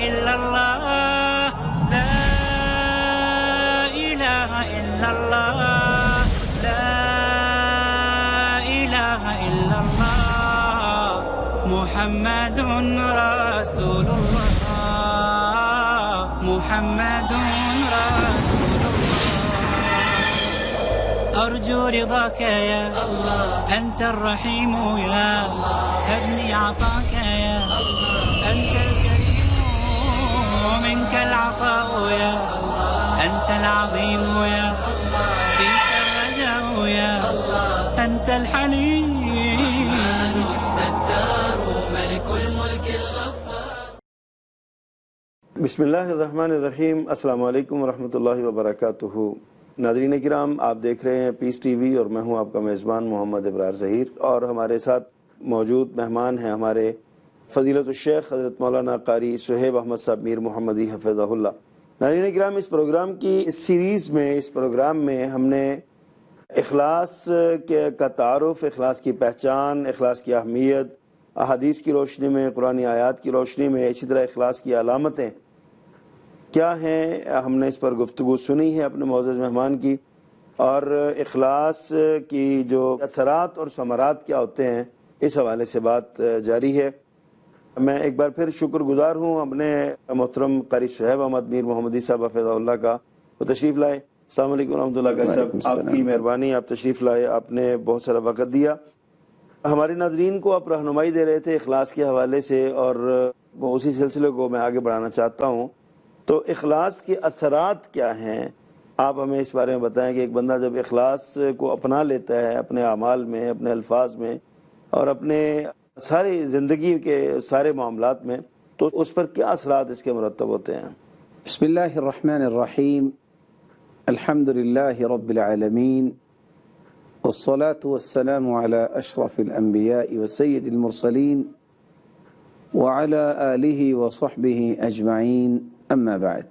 إلا الله لا إله إلا الله لا إله إلا الله محمد رسول الله محمد رسول الله أرجو رضاك يا الله أنت الرحيم يا ابني عطاك يا الله أنت الكريم ومنك العطاء يا أنت العظيم يا فيك الرجاء يا أنت الحليم الستار ملك الملك الغفار. بسم اللہ الرحمن الرحیم. السلام علیکم ورحمۃ اللہ وبرکاتہ. ناظرین کرام، آپ دیکھ رہے ہیں پیس ٹی وی اور میں ہوں آپ کا میزبان محمد ابرار ظہیر، اور ہمارے ساتھ موجود مہمان ہیں ہمارے فضیلت الشیخ حضرت مولانا قاری صہیب احمد صاحب میر محمدی حفظہ اللہ. ناظرین کرام، اس پروگرام کی اس سیریز میں، اس پروگرام میں ہم نے اخلاص کا تعارف، اخلاص کی پہچان، اخلاص کی اہمیت، احادیث کی روشنی میں، قرآنی آیات کی روشنی میں، اسی طرح اخلاص کی علامتیں کیا ہیں، ہم نے اس پر گفتگو سنی ہے اپنے معزز مہمان کی، اور اخلاص کی جو اثرات اور ثمرات کیا ہوتے ہیں، اس حوالے سے بات جاری ہے. میں ایک بار پھر شکر گزار ہوں اپنے محترم قاری صہیب احمد میر محمدی صاحب حفظہ اللہ کا، وہ تشریف لائے. السلام علیکم ورحمۃ اللہ قاری صاحب. آپ کی مہربانی، آپ تشریف لائے، آپ نے بہت سارا وقت دیا. ہمارے ناظرین کو آپ رہنمائی دے رہے تھے اخلاص کے حوالے سے، اور اسی سلسلے کو میں آگے بڑھانا چاہتا ہوں. تو اخلاص کے اثرات کیا ہیں، آپ ہمیں اس بارے میں بتائیں کہ ایک بندہ جب اخلاص کو اپنا لیتا ہے اپنے اعمال میں، اپنے الفاظ میں، اور اپنے ساری زندگی کے سارے معاملات میں، تو اس پر کیا اثرات اس کے مرتب ہوتے ہیں؟ بسم اللہ الرحمن الرحیم. الحمد للہ رب العالمین، والصلاة والسلام على اشرف الانبیاء وسید المرسلین وعلى آلہ وصحبہ اجمعین. اما بعد،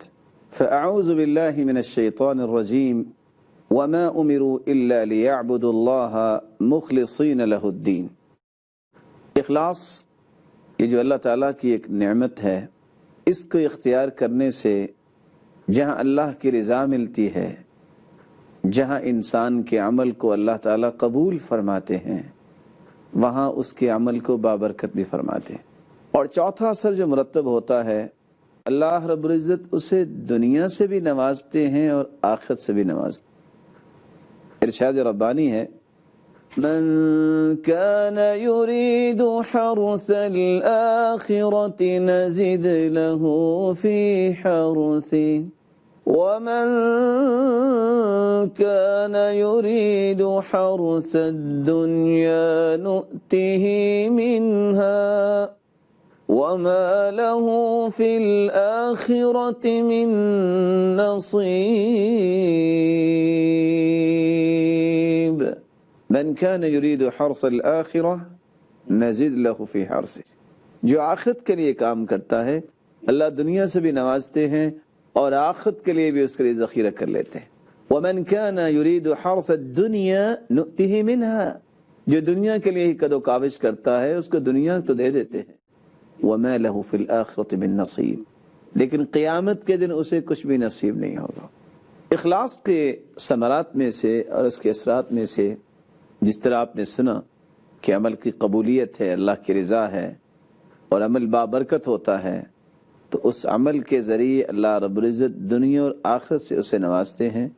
فاعوذ باللہ من الشیطان الرجیم. وما امروا الا ليعبدوا اللہ مخلصین لہ الدین. اخلاص یہ جو اللہ تعالیٰ کی ایک نعمت ہے، اس کو اختیار کرنے سے جہاں اللہ کی رضا ملتی ہے، جہاں انسان کے عمل کو اللہ تعالیٰ قبول فرماتے ہیں، وہاں اس کے عمل کو بابرکت بھی فرماتے ہیں. اور چوتھا اثر جو مرتب ہوتا ہے، اللہ رب العزت اسے دنیا سے بھی نوازتے ہیں اور آخرت سے بھی نوازتے ہیں. ارشاد ربانی ہے، من كان يريد حرث الآخرة نزد له في حرثه ومن كان يريد حرث الدنيا نؤته منها وما له في الآخرة من نصيب. من كان يريد حرث الآخرة نزد له في حرثه. جو آخرت کے لیے کام کرتا ہے، اللہ دنیا سے بھی نوازتے ہیں اور آخرت کے لیے بھی اس کے لیے ذخیرہ کر لیتے ہیں. ومن كان يريد حرث الدنيا نؤته منها. جو دنیا کے لیے ہی کد و کاوش کرتا ہے، اس کو دنیا تو دے دیتے ہیں. وما له في الآخرة من نصيب. لیکن قیامت کے دن اسے کچھ بھی نصیب نہیں ہوگا. اخلاص کے ثمرات میں سے اور اس کے اثرات میں سے، جس طرح آپ نے سنا کہ عمل کی قبولیت ہے، اللہ کی رضا ہے، اور عمل بابرکت ہوتا ہے، تو اس عمل کے ذریعے اللہ رب العزت دنیا اور آخرت سے اسے نوازتے ہیں.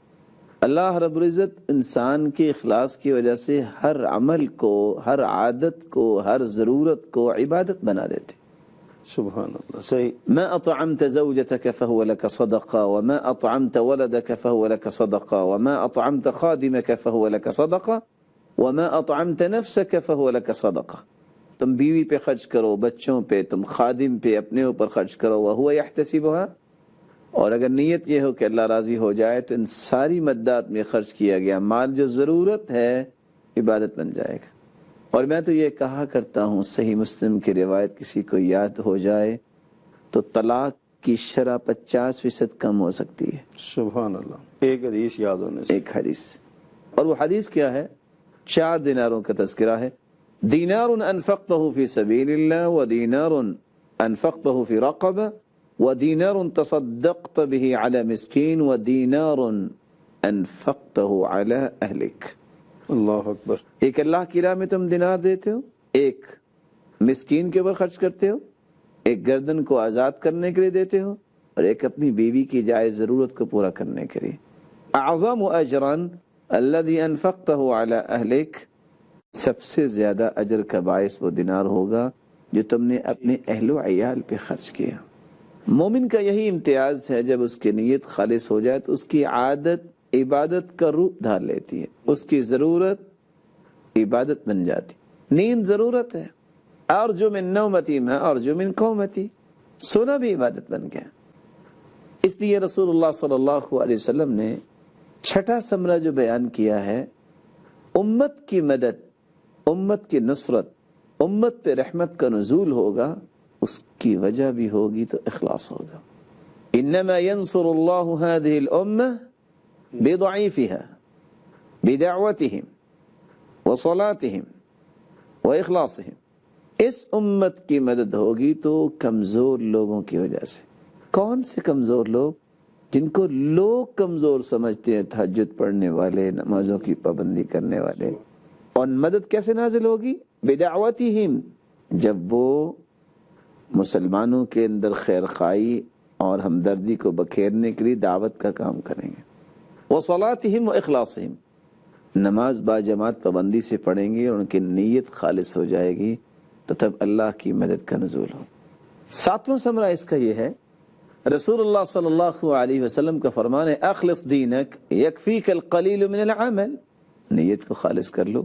اللہ رب العزت انسان کی اخلاص کی وجہ سے ہر عمل کو، ہر عادت کو، ہر ضرورت کو عبادت بنا دیتے. سبحان اللہ. صحیح. ما اطعمت زوجتك فهو لك صدقه وما اطعمت ولدك فهو لك صدقه وما اطعمت خادمك فهو لك صدقه وما اطعمت نفسك فهو لك صدقه. تم بیوی پہ خرچ کرو، بچوں پہ، تم خادم پہ، اپنے اوپر خرچ کرو. وهو يحتسبها. اور اگر نیت یہ ہو کہ اللہ راضی ہو جائے تو ان ساری مدات میں خرچ کیا گیا مال جو ضرورت ہے عبادت بن جائے گا. اور میں تو یہ کہا کرتا ہوں، صحیح مسلم کی روایت کسی کو یاد ہو جائے تو طلاق کی شرح 50% کم ہو سکتی ہے. سبحان اللہ. ایک حدیث یاد ہونے سے. ایک حدیث. اور وہ حدیث کیا ہے؟ 4 دیناروں کا تذکرہ ہے. دینار انفقته فی سبیل اللہ، و دینار انفقته فی رقبہ، وَدِينَارٌ تَصَدَّقْتَ بِهِ عَلَى مِسْكِينٍ وَدِينَارٌ أَنفَقْتَهُ عَلَى أَهْلِكَ۔ اللہ اکبر۔ ایک اللہ کی راہ میں تم دینار دیتے ہو، ایک مسکین کے اوپر خرچ کرتے ہو، ایک گردن کو آزاد کرنے کے لیے دیتے ہو، اور ایک اپنی بیوی کی جائز ضرورت کو پورا کرنے کے لیے۔ اعظم اجرا الذي انفقته على اهلك، سب سے زیادہ اجر کا باعث وہ دینار ہوگا جو تم نے اپنے اہل و عیال پہ خرچ کیا۔ مومن کا یہی امتیاز ہے، جب اس کی نیت خالص ہو جائے تو اس کی عادت عبادت کا روپ دھار لیتی ہے، اس کی ضرورت عبادت بن جاتی۔ نیند ضرورت ہے، ارجو من نومتی ما ارجو من قومتی، سونا بھی عبادت بن گیا۔ اس لیے رسول اللہ صلی اللہ علیہ وسلم نے چھٹا ثمرہ جو بیان کیا ہے، امت کی مدد، امت کی نصرت، امت پہ رحمت کا نزول ہوگا، اس کی وجہ بھی ہوگی تو اخلاص ہوگا۔ انما ينصر الله هذه الامه بضعيفها بدعوتهم وصلاتهم واخلاصهم، اس امت کی مدد ہوگی تو کمزور لوگوں کی وجہ سے۔ کون سے کمزور لوگ؟ جن کو لوگ کمزور سمجھتے ہیں، تہجد پڑھنے والے، نمازوں کی پابندی کرنے والے۔ اور مدد کیسے نازل ہوگی؟ بدعوتہم، جب وہ مسلمانوں کے اندر خیر خواہی اور ہمدردی کو بکھیرنے کے لیے دعوت کا کام کریں گے۔ وصلاتہم و اخلاصہم، نماز با جماعت پابندی سے پڑھیں گے اور ان کی نیت خالص ہو جائے گی تو تب اللہ کی مدد کا نزول ہو۔ ساتواں ثمرہ اس کا یہ ہے، رسول اللہ صلی اللہ علیہ وسلم کا فرمان ہے، اخلص دینک یکفیک القلیل من العمل، نیت کو خالص کر لو،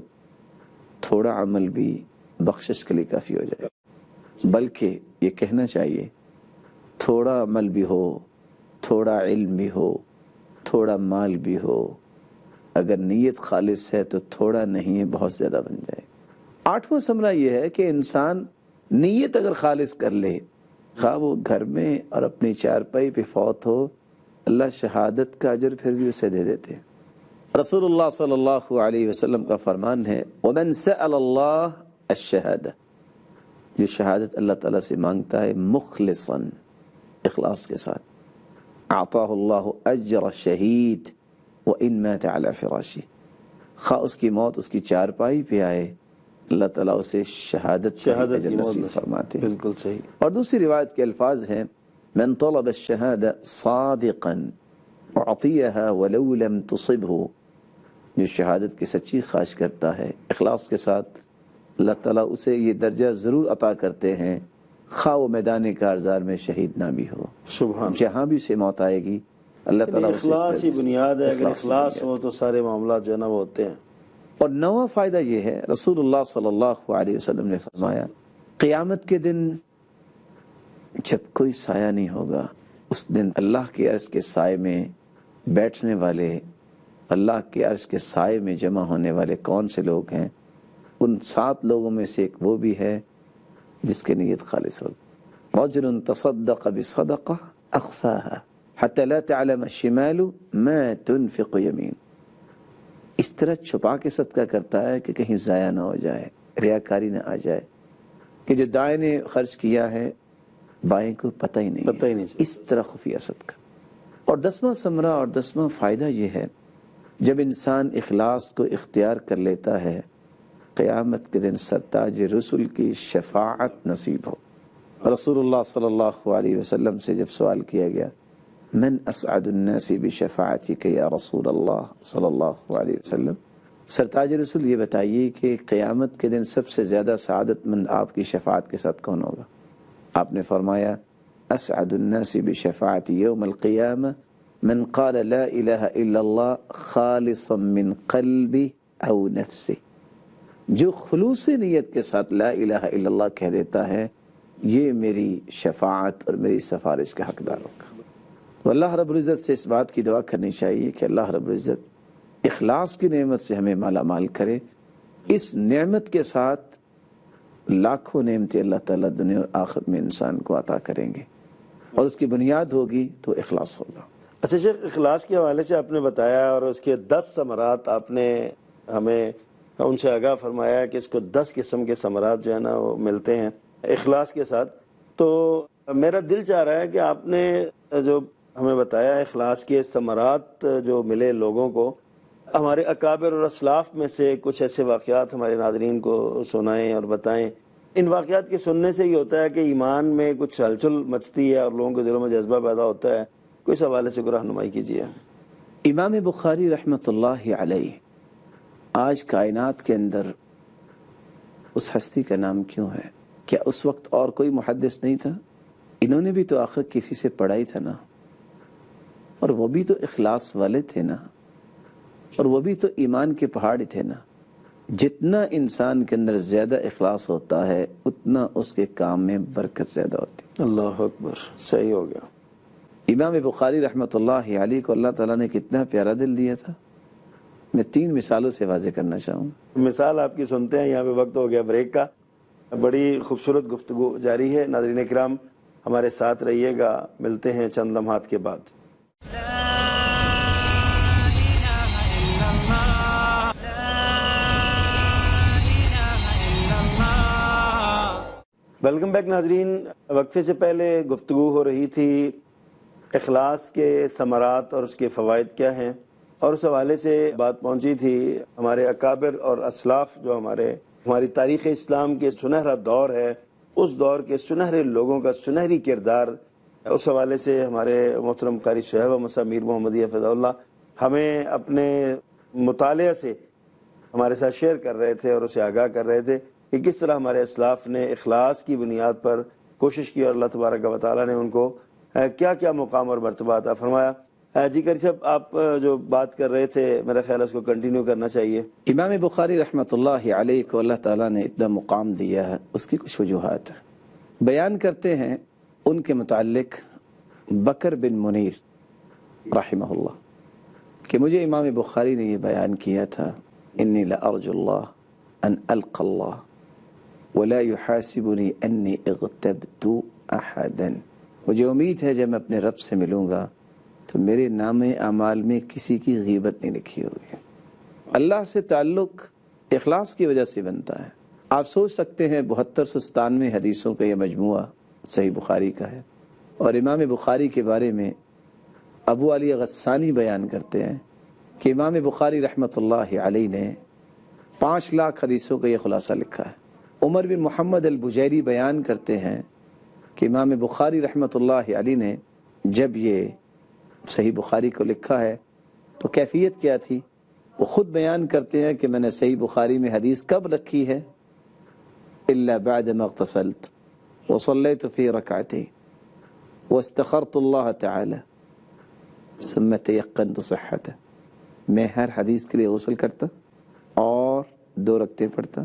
تھوڑا عمل بھی بخشش کے لیے کافی ہو جائے۔ بلکہ یہ کہنا چاہیے، تھوڑا عمل بھی ہو، تھوڑا علم بھی ہو، تھوڑا مال بھی ہو، اگر نیت خالص ہے تو تھوڑا نہیں ہے، بہت زیادہ بن جائے۔ آٹھواں ثمرہ یہ ہے کہ انسان نیت اگر خالص کر لے، خواہ وہ گھر میں اور اپنی چارپائی پہ فوت ہو، اللہ شہادت کا اجر پھر بھی اسے دے دیتے ہیں۔ رسول اللہ صلی اللہ علیہ وسلم کا فرمان ہے، وَمَن سَأَلَ اللَّهَ الشَّهَادَةَ، جو شہادت اللہ تعالیٰ سے مانگتا ہے مخلصاً، اخلاص کے ساتھ، اعطاہ اللہ اجر شہید وَإِن مَاتَ عَلَى فِرَاشِهِ، خواہ اس کی موت اس کی چارپائی پہ آئے، اللہ تعالیٰ اسے شہادت کا اجر نصیب فرماتے ہیں۔ بالکل صحیح۔ اور دوسری روایت کے الفاظ ہیں، من طلب الشهادة صادقا اعطیها ولو لم تصبه، جو شہادت کی سچی خواہش کرتا ہے اخلاص کے ساتھ، اللہ تعالیٰ اسے یہ درجہ ضرور عطا کرتے ہیں، خواہ وہ میدان کارزار میں شہید نہ بھی ہو، سبحان جہاں بھی اسے موت آئے گی اللہ تعالیٰ اسے اخلاص ہی بنیاد ہے، اگر اخلاص ہی اخلاص بنیاد۔ ہو تو سارے معاملات جو ہے نا وہ ہوتے ہیں۔ اور نواں فائدہ یہ ہے، رسول اللہ صلی اللہ علیہ وسلم نے فرمایا، قیامت کے دن جب کوئی سایہ نہیں ہوگا، اس دن اللہ کے عرش کے سائے میں بیٹھنے والے، اللہ کے عرش کے سائے میں جمع ہونے والے کون سے لوگ ہیں؟ ان 7 لوگوں میں سے ایک وہ بھی ہے جس کی نیت خالص ہوگی۔ رجل تصدق بصدقہ اخفاها حتى لا تعلم الشمال ما تنفق يمين، اس طرح چھپا کے صدقہ کرتا ہے کہ کہیں ضائع نہ ہو جائے، ریاکاری نہ آ جائے، کہ جو دائیں نے خرچ کیا ہے بائیں کو پتہ ہی نہیں پتہ ہی نہیں چلتا۔ اس طرح خفیہ صدقہ۔ اور 10واں ثمرہ اور 10واں فائدہ یہ ہے، جب انسان اخلاص کو اختیار کر لیتا ہے، قیامت کے دن سرتاج رسل کی شفاعت نصیب ہو۔ رسول اللہ صلی اللہ علیہ وسلم سے جب سوال کیا گیا، من اسعد الناس بشفاعتک یا رسول اللہ صلی اللہ علیہ وسلم، سرتاج رسول یہ بتائیے کہ قیامت کے دن سب سے زیادہ سعادت مند آپ کی شفاعت کے ساتھ کون ہوگا؟ آپ نے فرمایا، اسعد الناس بشفاعت یوم القیامہ من قال لا الہ الا اللہ خالصا من قلبی او نفسه، جو خلوص نیت کے ساتھ لا الہ الا اللہ کہہ دیتا ہے، یہ میری شفاعت اور میری سفارش کا حقدار ہوگا۔ تو اللہ رب العزت سے اس بات کی دعا کرنی چاہیے کہ اللہ رب العزت اخلاص کی نعمت سے ہمیں مالا مال کرے۔ اس نعمت کے ساتھ لاکھوں نعمتیں اللہ تعالیٰ دنیا اور آخرت میں انسان کو عطا کریں گے، اور اس کی بنیاد ہوگی تو اخلاص ہوگا۔ اچھا شیخ، اخلاص کے حوالے سے آپ نے بتایا اور اس کے 10 ثمرات آپ نے ہمیں ان سے آگاہ فرمایا کہ اس کو 10 قسم کے ثمرات جو ہے نا وہ ملتے ہیں اخلاص کے ساتھ۔ تو میرا دل چاہ رہا ہے کہ آپ نے جو ہمیں بتایا اخلاص کے ثمرات جو ملے لوگوں کو، ہمارے اکابر اور اسلاف میں سے کچھ ایسے واقعات ہمارے ناظرین کو سنائیں اور بتائیں۔ ان واقعات کے سننے سے یہ ہوتا ہے کہ ایمان میں کچھ ہلچل مچتی ہے اور لوگوں کے دلوں میں جذبہ پیدا ہوتا ہے۔ کوئی حوالے سے رہنمائی کیجیے۔ امام بخاری رحمۃ اللہ علیہ آج کائنات کے اندر اس ہستی کا نام کیوں ہے؟ کیا اس وقت اور کوئی محدث نہیں تھا؟ انہوں نے بھی تو آخر کسی سے پڑھا ہی تھا نا، اور وہ بھی تو اخلاص والے تھے نا، اور وہ بھی تو ایمان کے پہاڑ ہی تھے نا۔ جتنا انسان کے اندر زیادہ اخلاص ہوتا ہے اتنا اس کے کام میں برکت زیادہ ہوتی ہے۔ اللہ اکبر، صحیح ہو گیا۔ امام بخاری رحمۃ اللہ علیہ کو اللہ تعالیٰ نے کتنا پیارا دل دیا تھا، میں 3 مثالوں سے واضح کرنا چاہوں۔ مثال آپ کی سنتے ہیں، یہاں پہ وقت ہو گیا بریک کا۔ بڑی خوبصورت گفتگو جاری ہے، ناظرین کرام ہمارے ساتھ رہیے گا، ملتے ہیں چند لمحات کے بعد۔ ویلکم بیک ناظرین، وقفے سے پہلے گفتگو ہو رہی تھی اخلاص کے ثمرات اور اس کے فوائد کیا ہیں، اور اس حوالے سے بات پہنچی تھی ہمارے اکابر اور اسلاف جو ہماری تاریخ اسلام کے سنہرا دور ہے، اس دور کے سنہرے لوگوں کا سنہری کردار، اس حوالے سے ہمارے محترم قاری شعیب احمد صاحب میر محمدی حفظہ اللہ ہمیں اپنے مطالعہ سے ہمارے ساتھ شیئر کر رہے تھے اور اسے آگاہ کر رہے تھے کہ کس طرح ہمارے اسلاف نے اخلاص کی بنیاد پر کوشش کی اور اللہ تبارک و تعالیٰ نے ان کو کیا کیا مقام اور مرتبہ عطا فرمایا۔ جی قاری صاحب، آپ جو بات کر رہے تھے میرا خیال ہے اس کو کنٹینیو کرنا چاہیے۔ امام بخاری رحمۃ اللہ علیہ کو اللہ تعالیٰ نے اتنا مقام دیا ہے، اس کی کچھ وجوہات بیان کرتے ہیں۔ ان کے متعلق بکر بن منیر رحمہ اللہ کہ مجھے امام بخاری نے یہ بیان کیا تھا، انی لارجو اللہ ان القى اللہ ولا يحاسبنی انی اغتبت احدا، مجھے امید ہے جب میں اپنے رب سے ملوں گا تو میرے نام اعمال میں کسی کی غیبت نہیں لکھی ہوگی۔ اللہ سے تعلق اخلاص کی وجہ سے بنتا ہے۔ آپ سوچ سکتے ہیں 7297 حدیثوں کا یہ مجموعہ صحیح بخاری کا ہے، اور امام بخاری کے بارے میں ابو علی غسانی بیان کرتے ہیں کہ امام بخاری رحمۃ اللہ علیہ نے 5 لاکھ حدیثوں کا یہ خلاصہ لکھا ہے۔ عمر بن محمد البجیری بیان کرتے ہیں کہ امام بخاری رحمۃ اللہ علیہ نے جب یہ صحیح بخاری کو لکھا ہے تو کیفیت کیا تھی، وہ خود بیان کرتے ہیں کہ میں نے صحیح بخاری میں حدیث کب رکھی ہے، الا بعد ما اغتسلت وصلیت فی رکعتین واستخرت اللہ تعالی ثم تیقنت صحتہ، میں ہر حدیث کے لیے غسل کرتا اور 2 رکعتیں پڑھتا،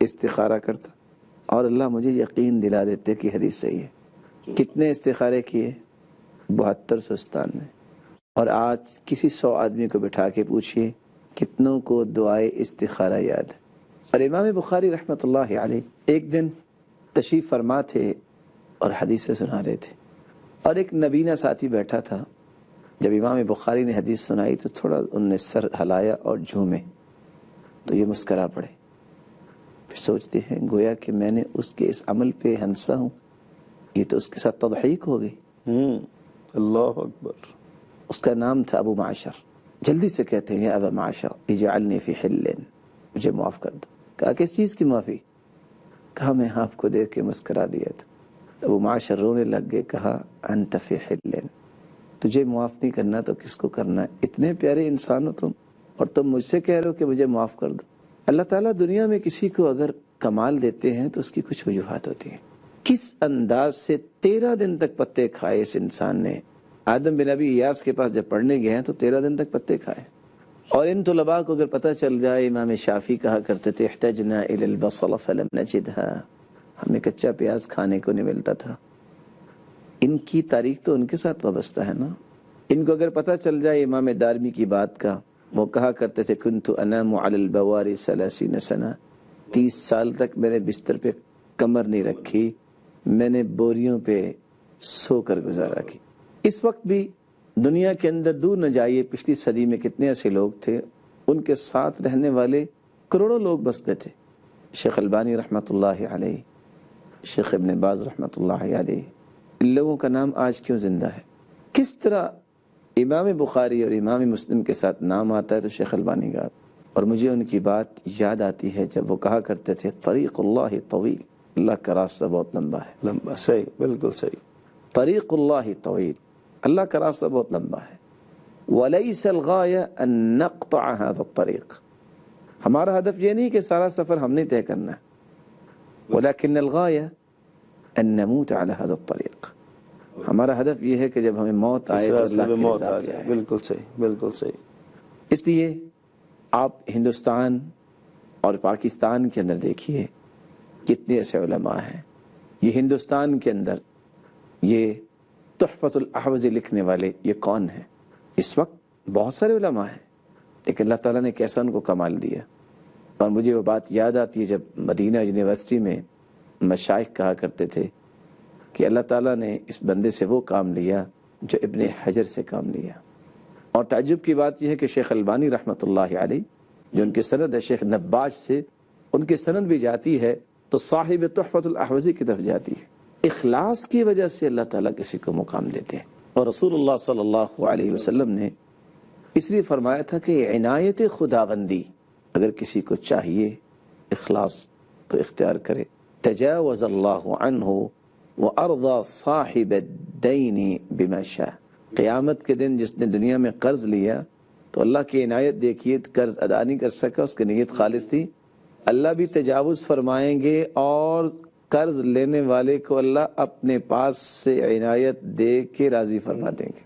استخارہ کرتا، اور اللہ مجھے یقین دلا دیتے کہ حدیث صحیح ہے۔ کتنے استخارے کیے؟ 7297۔ اور آج کسی 100 آدمی کو بٹھا کے پوچھئے کتنوں کو دعائے استخارہ یاد ہے۔ اور امام بخاری رحمۃ اللہ علیہ ایک دن تشریف فرما تھے اور حدیثیں سنا رہے تھے، اور ایک نبینہ ساتھی بیٹھا تھا۔ جب امام بخاری نے حدیث سنائی تو تھوڑا انہوں نے سر ہلایا اور جھومے، تو یہ مسکرا پڑے۔ پھر سوچتے ہیں گویا کہ میں نے اس کے اس عمل پہ ہنسا ہوں، یہ تو اس کے ساتھ تضحیق ہو گئی۔ اللہ اکبر۔ اس کا نام تھا ابو معشر۔ جلدی سے کہتے ہیں یا ابا معشر اجعلنی فی حل، مجھے معاف کر دو۔ کہا کس چیز کی معافی؟ کہا میں آپ کو دیکھ کے مسکرا دیا تھا۔ ابو معشر رونے لگ گئے، کہا انت فی حل، تجھے معاف نہیں کرنا تو کس کو کرنا ہے؟ اتنے پیارے انسان ہو تم، اور تم مجھ سے کہہ رہے ہو کہ مجھے معاف کر دو۔ اللہ تعالیٰ دنیا میں کسی کو اگر کمال دیتے ہیں تو اس کی کچھ وجوہات ہوتی ہیں۔ کس انداز سے 13 دن تک پتے کھائے اس انسان نے۔ آدم بن ابی ایاس کے پاس جب پڑھنے گئے ہیں تو 13 دن تک پتے کھائے۔ اور ان طلباء کو اگر پتہ چل جائے، امام شافعی کہا کرتے تھے احتجنا الی البصل فلم نجدها، ہمیں کچا پیاز کھانے کو نہیں ملتا تھا۔ ان کی تاریخ تو ان کے ساتھ وابستہ ہے نا۔ ان کو اگر پتہ چل جائے امام دارمی کی بات کا، وہ کہا کرتے تھے کنت انام علی البواری 30 سنہ، 30 سال تک میں نے بستر پہ کمر نہیں رکھی، میں نے بوریوں پہ سو کر گزارا کی۔ اس وقت بھی دنیا کے اندر دور نہ جائیے، پچھلی صدی میں کتنے ایسے لوگ تھے، ان کے ساتھ رہنے والے کروڑوں لوگ بستے تھے۔ شیخ البانی رحمۃ اللہ علیہ شیخ ابن باز رحمۃ اللہ علیہ، ان لوگوں کا نام آج کیوں زندہ ہے؟ کس طرح امام بخاری اور امام مسلم کے ساتھ نام آتا ہے تو شیخ البانی کا، اور مجھے ان کی بات یاد آتی ہے جب وہ کہا کرتے تھے طریق اللہ طویل، اللہ کا راستہ بہت لمبا ہے، لمبا، صحیح، بالکل صحیح، طریق اللہ طویل، اللہ کا راستہ بہت لمبا ہے، ولیس الغایہ ان نقطع هذا الطریق، ہمارا ہدف یہ نہیں کہ سارا سفر ہم نے طے کرنا ہے، ولکن الغایہ ان نموت علی هذا الطریق، ہمارا ہدف یہ ہے کہ جب ہمیں موت آئے تو اللہ کی موت رضا آ پہ جائے، آئے۔ بالکل صحیح، بالکل صحیح۔ اس لیے آپ ہندوستان اور پاکستان کے اندر دیکھیے کتنے ایسے علماء ہیں، یہ ہندوستان کے اندر یہ تحفۃ الاحوذی لکھنے والے یہ کون ہیں؟ اس وقت بہت سارے علماء ہیں، لیکن اللہ تعالیٰ نے کیسا ان کو کمال دیا۔ اور مجھے وہ بات یاد آتی ہے جب مدینہ یونیورسٹی میں مشائخ کہا کرتے تھے کہ اللہ تعالیٰ نے اس بندے سے وہ کام لیا جو ابن حجر سے کام لیا۔ اور تعجب کی بات یہ ہے کہ شیخ البانی رحمۃ اللہ علیہ جو ان کے سند ہے شیخ نباج سے، ان کی سند بھی جاتی ہے تو صاحب تحفۃ الاحوذی کی طرف جاتی ہے۔ اخلاص کی وجہ سے اللہ تعالیٰ کسی کو مقام دیتے ہیں، اور رسول اللہ صلی اللہ علیہ وسلم نے اس لیے فرمایا تھا کہ عنایت خداوندی اگر کسی کو چاہیے اخلاص تو اختیار کرے، تجاوز اللہ عنہ وارضى صاحب الدین بما شاء، قیامت کے دن جس نے دنیا میں قرض لیا تو اللہ کی عنایت دیکھیے، قرض ادا نہیں کر سکا، اس کی نیت خالص تھی، اللہ بھی تجاوز فرمائیں گے اور قرض لینے والے کو اللہ اپنے پاس سے عنایت دے کے راضی فرما دیں گے۔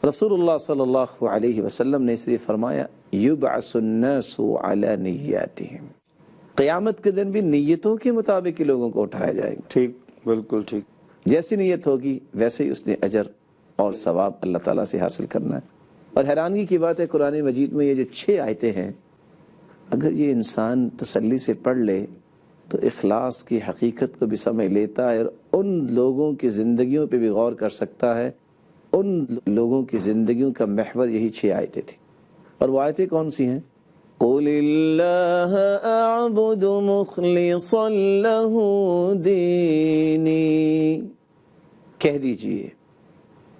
رسول اللہ صلی اللہ علیہ وسلم نے اس لیے فرمایا یبعث الناس علی نیاتہم، قیامت کے دن بھی نیتوں کے مطابق ہی لوگوں کو اٹھایا جائے گا، ٹھیک، بالکل ٹھیک، جیسی نیت ہوگی ویسے ہی اس نے اجر اور ثواب اللہ تعالیٰ سے حاصل کرنا ہے۔ اور حیرانگی کی بات ہے قرآن مجید میں یہ جو 6 آیتیں ہیں، اگر یہ انسان تسلی سے پڑھ لے تو اخلاص کی حقیقت کو بھی سمجھ لیتا ہے اور ان لوگوں کی زندگیوں پہ بھی غور کر سکتا ہے۔ ان لوگوں کی زندگیوں کا محور یہی 6 آیتیں تھیں، اور وہ آیتیں کون سی ہیں؟ قُلِ اللَّهَ أَعْبُدُ مُخْلِصًا لَهُ دِينِي، کہہ دیجئے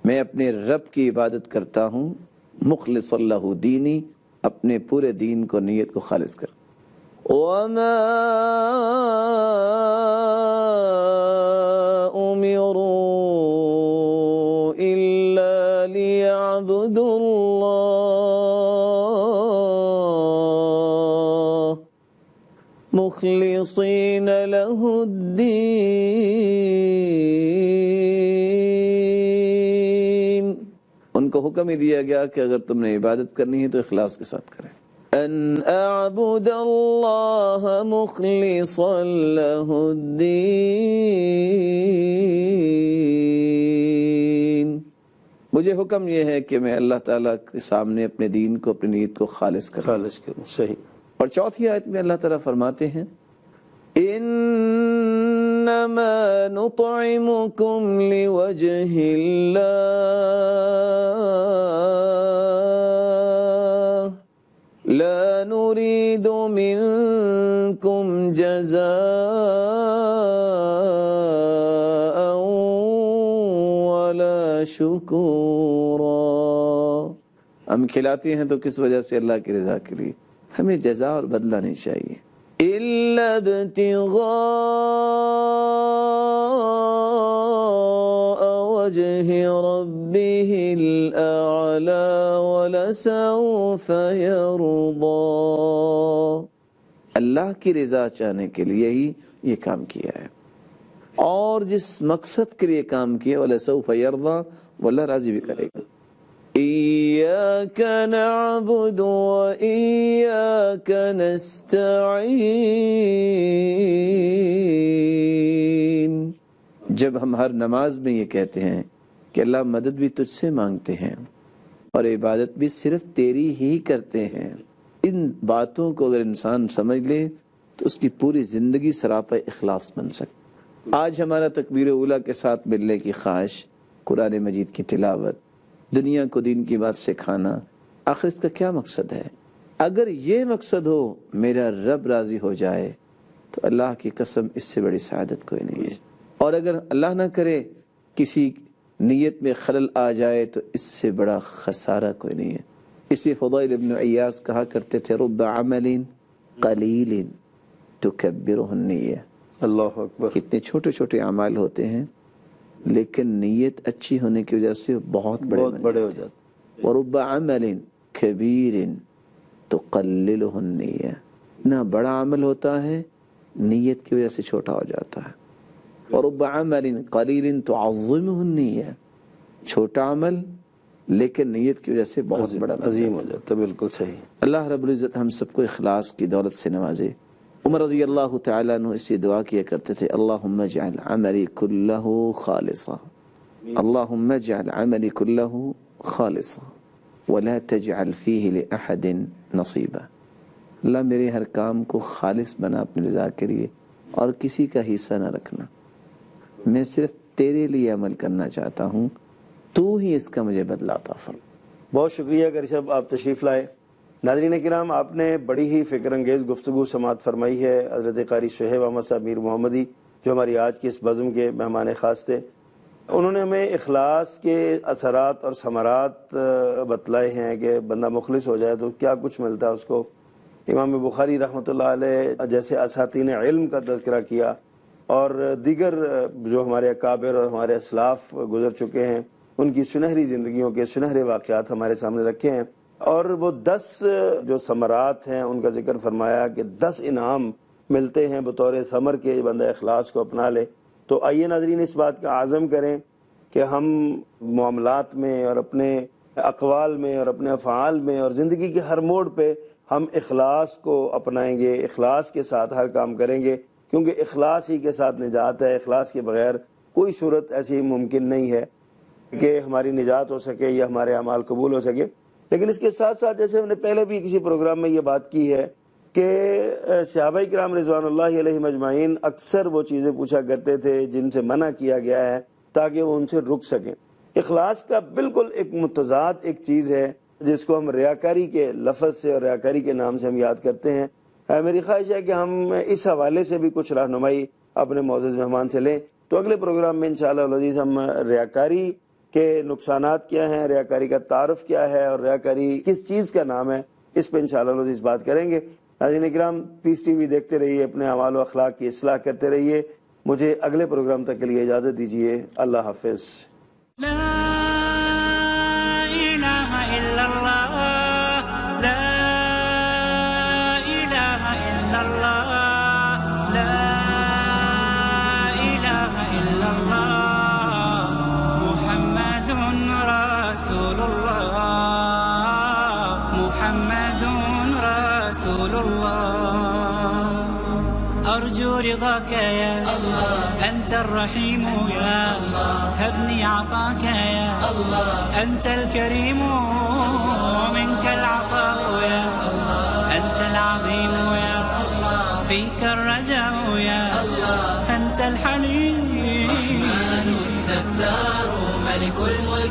میں اپنے رب کی عبادت کرتا ہوں، مخلص اللہ دینی، اپنے پورے دین کو نیت کو خالص کر۔ وَمَا أُمِرُوا إِلَّا لِيَعْبُدُوا اللَّهَ مُخْلِصِينَ لَهُ الدِّينَ، ان کو حکم ہی دیا گیا کہ اگر تم نے عبادت کرنی ہے تو اخلاص کے ساتھ کریں۔ ان اعبد اللہ مخلصا لہ الدین، مجھے حکم یہ ہے کہ میں اللہ تعالیٰ کے سامنے اپنے دین کو، اپنی نیت کو خالص کروں۔ خالص کروں، صحیح۔ اور چوتھی آیت میں اللہ تعالیٰ فرماتے ہیں انما نطعمکم لوجہ اللہ لا نريد منكم جزاء ولا شکورا، ہم کھلاتے ہیں تو کس وجہ سے؟ اللہ کی رضا کے لیے، ہمیں جزا اور بدلہ نہیں چاہیے۔ إِلَّا ابْتِغَاءَ وَجْهِ رَبِّهِ الْأَعْلَى وَلَسَوْفَ يَرْضَى، اللہ کی رضا چاہنے کے لیے ہی یہ کام کیا ہے، اور جس مقصد کے لیے کام کیا وَلَسَوْفَ يَرْضَى، واللہ راضی بھی کرے گا۔ إِيَّاكَ نَعْبُدُ وَإِيَّاكَ نَسْتَعِينُ، جب ہم ہر نماز میں یہ کہتے ہیں کہ اللہ مدد بھی تجھ سے مانگتے ہیں اور عبادت بھی صرف تیری ہی کرتے ہیں، ان باتوں کو اگر انسان سمجھ لے تو اس کی پوری زندگی سراپا اخلاص بن سکتی۔ آج ہمارا تکبیر اولیٰ کے ساتھ ملنے کی خواہش، قرآن مجید کی تلاوت، دنیا کو دین کی بات سکھانا، آخر اس کا کیا مقصد ہے؟ اگر یہ مقصد ہو میرا رب راضی ہو جائے تو اللہ کی قسم اس سے بڑی سعادت کوئی نہیں ہے. اور اگر اللہ نہ کرے کسی نیت میں خلل آ جائے تو اس سے بڑا خسارہ کوئی نہیں ہے. اسی فضیل ابن عیاض کہا کرتے تھے رب عمل قلیل تکبرہ النیہ. اللہ اکبر. کتنے چھوٹے چھوٹے اعمال ہوتے ہیں لیکن نیت اچھی ہونے کی وجہ سے بہت بڑے ہو جاتے. ورب عمل کبیر تقللہ النیہ. نہ بڑا عمل ہوتا ہے نیت کی وجہ سے چھوٹا ہو جاتا ہے. ورب عمل قلیل تعظمہ النیہ. چھوٹا عمل لیکن نیت کی وجہ سے بہت بڑا عظیم ہو جاتا ہے. بالکل صحیح. اللہ رب العزت ہم سب کو اخلاص کی دولت سے نوازے. عمر رضی اللہ تعالیٰ عنہ اسی دعا کیا کرتے تھے اللہم اجعل عملی کلہ خالصا اللہم اجعل عملی کلہ خالصا ولا تجعل فیہ لأحد نصیبا. اللہ میرے ہر کام کو خالص بنا اپنی رضا کے لیے اور کسی کا حصہ نہ رکھنا. میں صرف تیرے لیے عمل کرنا چاہتا ہوں, تو ہی اس کا مجھے بدلہ عطا فرما. بہت شکریہ قاری صاحب, آپ تشریف لائے. ناظرین کرام, آپ نے بڑی ہی فکر انگیز گفتگو سماعت فرمائی ہے. حضرت قاری شعیب احمد صاحب میر محمدی جو ہماری آج کی اس بزم کے مہمان خاص تھے, انہوں نے ہمیں اخلاص کے اثرات اور ثمرات بتلائے ہیں کہ بندہ مخلص ہو جائے تو کیا کچھ ملتا ہے اس کو. امام بخاری رحمۃ اللہ علیہ جیسے اساتین علم کا تذکرہ کیا اور دیگر جو ہمارے اکابر اور ہمارے اسلاف گزر چکے ہیں ان کی سنہری زندگیوں کے سنہرے واقعات ہمارے سامنے رکھے ہیں, اور وہ 10 جو ثمرات ہیں ان کا ذکر فرمایا کہ 10 انعام ملتے ہیں بطور ثمر کے بندہ اخلاص کو اپنا لے. تو آئیے ناظرین اس بات کا عزم کریں کہ ہم معاملات میں اور اپنے اقوال میں اور اپنے افعال میں اور زندگی کے ہر موڑ پہ ہم اخلاص کو اپنائیں گے, اخلاص کے ساتھ ہر کام کریں گے, کیونکہ اخلاص ہی کے ساتھ نجات ہے. اخلاص کے بغیر کوئی صورت ایسی ممکن نہیں ہے کہ ہماری نجات ہو سکے یا ہمارے اعمال قبول ہو سکے. لیکن اس کے ساتھ ساتھ جیسے ہم نے پہلے بھی کسی پروگرام میں یہ بات کی ہے کہ صحابہ کرام رضوان اللہ علیہ مجمعین اکثر وہ چیزیں پوچھا کرتے تھے جن سے منع کیا گیا ہے تاکہ وہ ان سے رک سکیں. اخلاص کا بالکل ایک متضاد ایک چیز ہے جس کو ہم ریاکاری کے لفظ سے اور ریاکاری کے نام سے ہم یاد کرتے ہیں. میری خواہش ہے کہ ہم اس حوالے سے بھی کچھ رہنمائی اپنے معزز مہمان سے لیں. تو اگلے پروگرام میں انشاءاللہ العزیز ہم ریاکاری کے نقصانات کیا ہیں, ریاکاری کا تعارف کیا ہے اور ریاکاری کس چیز کا نام ہے, اس پہ انشاءاللہ العزیز بات کریں گے. ناظرین کرام, پیس ٹی وی دیکھتے رہیے, اپنے اعمال و اخلاق کی اصلاح کرتے رہیے. مجھے اگلے پروگرام تک کے لیے اجازت دیجیے. اللہ حافظ. لا إله إلا الله لا إله إلا الله لا إله إلا الله محمد رسول الله محمد رسول الله أرجو رضاك يا الله أنت الرحيم يا الله هبني عطاك يا الله أنت الكريم ومنك العطاء يا الله أنت العظيم يا الله فيك الرجاء يا الله أنت الحليم الستار ملك الملك